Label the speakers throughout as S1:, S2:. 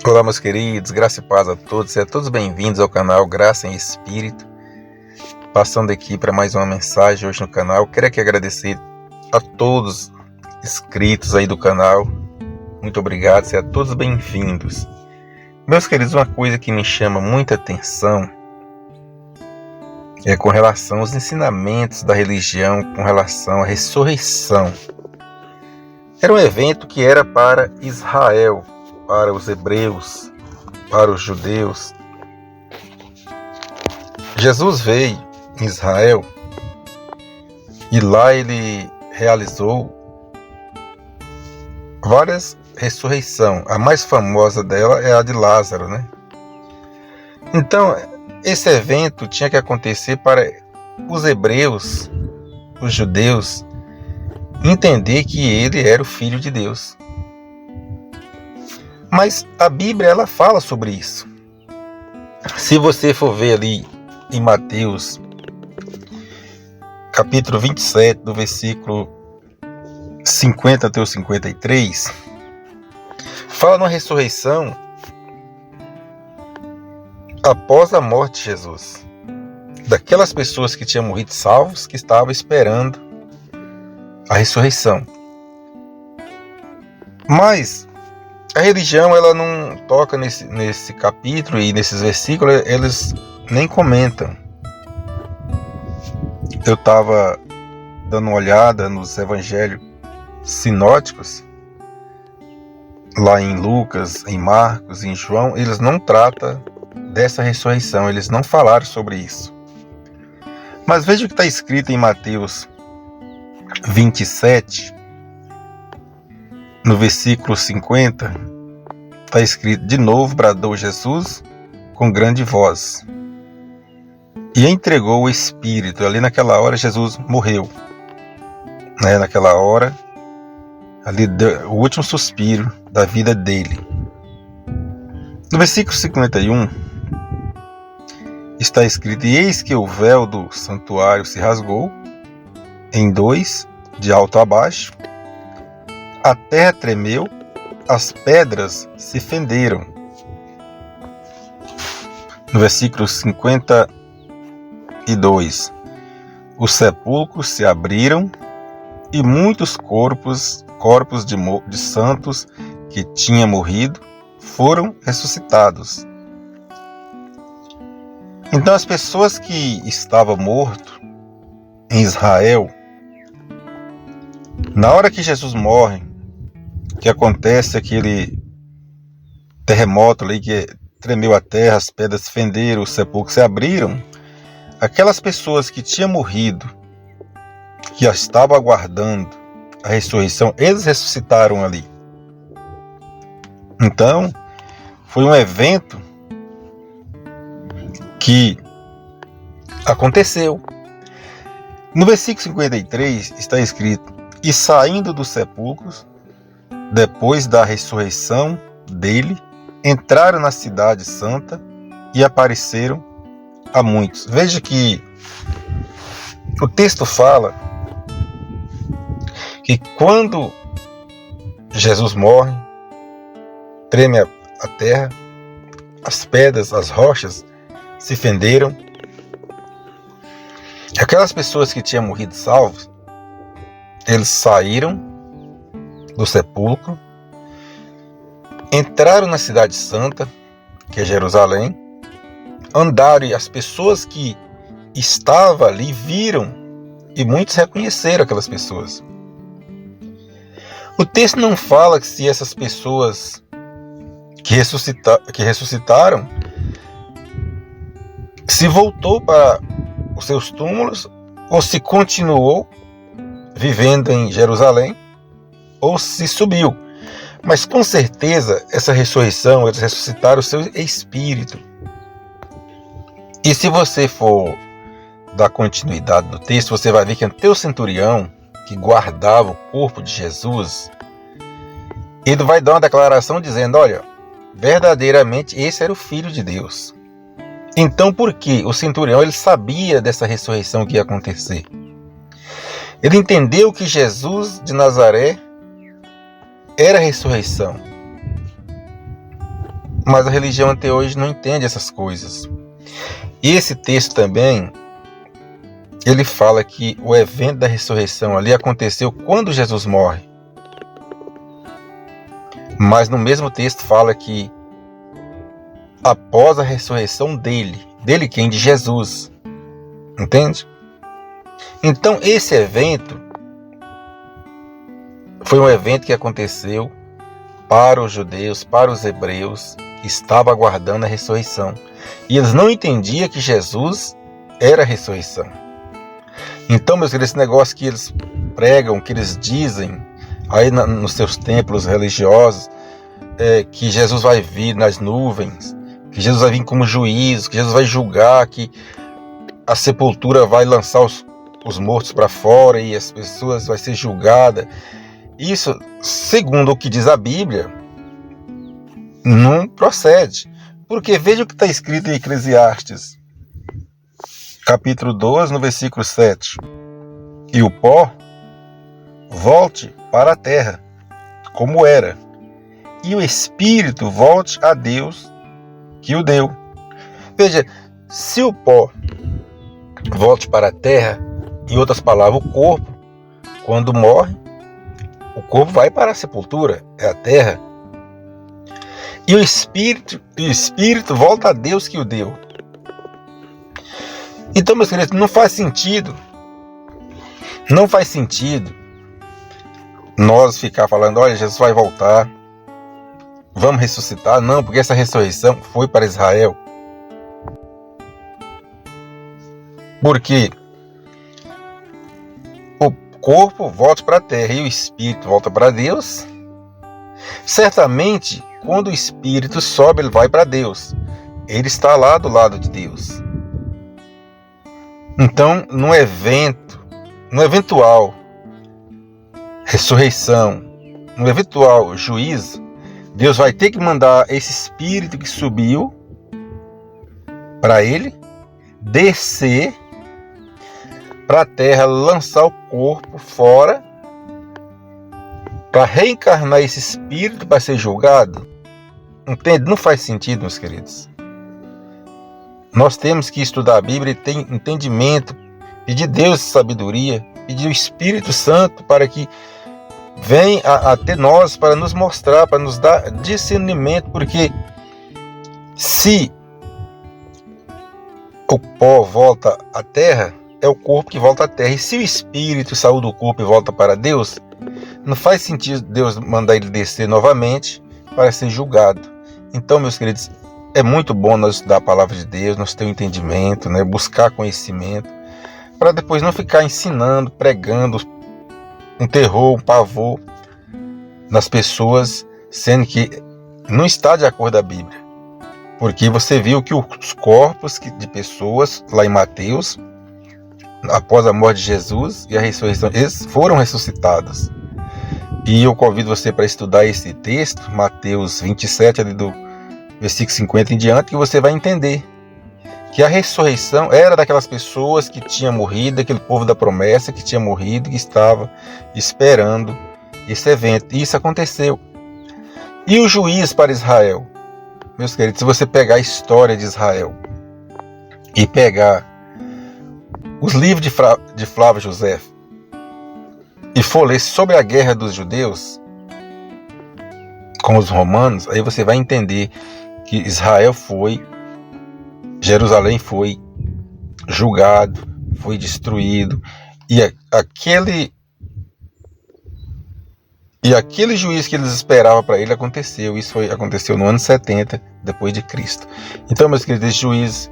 S1: Olá, meus queridos, graça e paz a todos, sejam todos bem-vindos ao canal Graça em Espírito. Passando aqui para mais uma mensagem hoje no canal, quero aqui agradecer a todos inscritos aí do canal. Muito obrigado, sejam todos bem-vindos. Meus queridos, uma coisa que me chama muita atenção é com relação aos ensinamentos da religião, com relação à ressurreição. Era um evento que era para Israel, para os hebreus, para os judeus. Jesus veio em Israel e lá ele realizou várias ressurreições. A mais famosa dela é a de Lázaro, né? Então, esse evento tinha que acontecer para os hebreus, os judeus, entender que ele era o Filho de Deus. Mas a Bíblia, ela fala sobre isso. Se você for ver ali em Mateus, capítulo 27, do versículo 50 até o 53, fala numa ressurreição após a morte de Jesus, daquelas pessoas que tinham morrido salvos, que estavam esperando a ressurreição. Mas a religião, ela não toca nesse capítulo e nesses versículos, eles nem comentam. Eu estava dando uma olhada nos evangelhos sinóticos, lá em Lucas, em Marcos, em João, eles não tratam dessa ressurreição, eles não falaram sobre isso. Mas veja o que está escrito em Mateus 27, no versículo 50, está escrito: de novo bradou Jesus com grande voz e entregou o Espírito. Ali naquela hora Jesus morreu, né? Naquela hora, ali deu o último suspiro da vida dele. No versículo 51 está escrito: e eis que o véu do santuário se rasgou em dois, de alto a baixo, a terra tremeu, as pedras se fenderam. No versículo 52, os sepulcros se abriram e muitos corpos de santos que tinham morrido foram ressuscitados. Então as pessoas que estavam mortas em Israel, na hora que Jesus morre, que acontece aquele terremoto ali que tremeu a terra, as pedras se fenderam, os sepulcros se abriram, aquelas pessoas que tinham morrido, que já estavam aguardando a ressurreição, eles ressuscitaram ali. Então, foi um evento que aconteceu. No versículo 53 está escrito: e saindo dos sepulcros, depois da ressurreição dele, entraram na cidade santa e apareceram a muitos. Veja que o texto fala que quando Jesus morre, treme a terra, as pedras, as rochas se fenderam. Aquelas pessoas que tinham morrido salvos, eles saíram do sepulcro, entraram na cidade santa, que é Jerusalém, andaram, e as pessoas que estavam ali viram, e muitos reconheceram aquelas pessoas. O texto não fala que se essas pessoas que ressuscitaram se voltou para os seus túmulos, ou se continuou vivendo em Jerusalém, ou se subiu. Mas com certeza essa ressurreição, eles ressuscitaram o seu espírito. E se você for dar continuidade no texto, você vai ver que até o centurião que guardava o corpo de Jesus, ele vai dar uma declaração dizendo: olha, verdadeiramente esse era o Filho de Deus. Então por que o centurião, ele sabia dessa ressurreição que ia acontecer? Ele entendeu que Jesus de Nazaré era a ressurreição. Mas a religião até hoje não entende essas coisas. E esse texto também, ele fala que o evento da ressurreição ali aconteceu quando Jesus morre. Mas no mesmo texto fala que após a ressurreição dele quem? De Jesus. Entende? Então esse evento foi um evento que aconteceu para os judeus, para os hebreus, que estavam aguardando a ressurreição. E eles não entendiam que Jesus era a ressurreição. Então, meus queridos, esse negócio que eles pregam, que eles dizem aí nos seus templos religiosos, que Jesus vai vir nas nuvens, que Jesus vai vir como juiz, que Jesus vai julgar, que a sepultura vai lançar os mortos para fora e as pessoas vão ser julgadas. Isso, segundo o que diz a Bíblia, não procede. Porque veja o que está escrito em Eclesiastes, capítulo 12, no versículo 7. E o pó volte para a terra, como era, e o espírito volte a Deus que o deu. Veja, se o pó volte para a terra, em outras palavras, o corpo, quando morre, o corpo vai para a sepultura, é a terra. E o espírito volta a Deus que o deu. Então, meus queridos, não faz sentido nós ficar falando, olha, Jesus vai voltar, vamos ressuscitar. Não, porque essa ressurreição foi para Israel. Porque o corpo volta para a terra e o espírito volta para Deus. Certamente, quando o espírito sobe, ele vai para Deus. Ele está lá do lado de Deus. Então, no eventual ressurreição, no eventual juízo, Deus vai ter que mandar esse espírito que subiu para ele descer para a terra, lançar o corpo fora para reencarnar esse espírito para ser julgado. Entende? Não faz sentido, meus queridos. Nós temos que estudar a Bíblia e ter entendimento, pedir Deus sabedoria, pedir o Espírito Santo para que venha até nós, para nos mostrar, para nos dar discernimento, porque se o pó volta à terra, é o corpo que volta à terra. E se o espírito saiu do corpo e volta para Deus, não faz sentido Deus mandar ele descer novamente para ser julgado. Então, meus queridos, é muito bom nós estudar a palavra de Deus, nós ter um entendimento, né? Buscar conhecimento, para depois não ficar ensinando, pregando um terror, um pavor nas pessoas, sendo que não está de acordo com a Bíblia. Porque você viu que os corpos de pessoas, lá em Mateus, após a morte de Jesus e a ressurreição, eles foram ressuscitados. E eu convido você para estudar esse texto, Mateus 27, ali do versículo 50 em diante, que você vai entender que a ressurreição era daquelas pessoas que tinham morrido, aquele povo da promessa que tinha morrido, que estava esperando esse evento. E isso aconteceu. E o juiz para Israel? Meus queridos, se você pegar a história de Israel e pegar os livros de Flávio José e for ler sobre a guerra dos judeus com os romanos, aí você vai entender que Israel Jerusalém foi julgado, foi destruído, e aquele juiz que eles esperavam para ele aconteceu. Isso aconteceu no ano 70 depois de Cristo. Então, meus queridos, esse juízo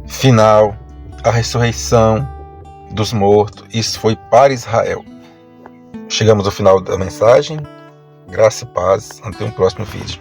S1: final, a ressurreição dos mortos, isso foi para Israel. Chegamos ao final da mensagem. Graça e paz. Até um próximo vídeo.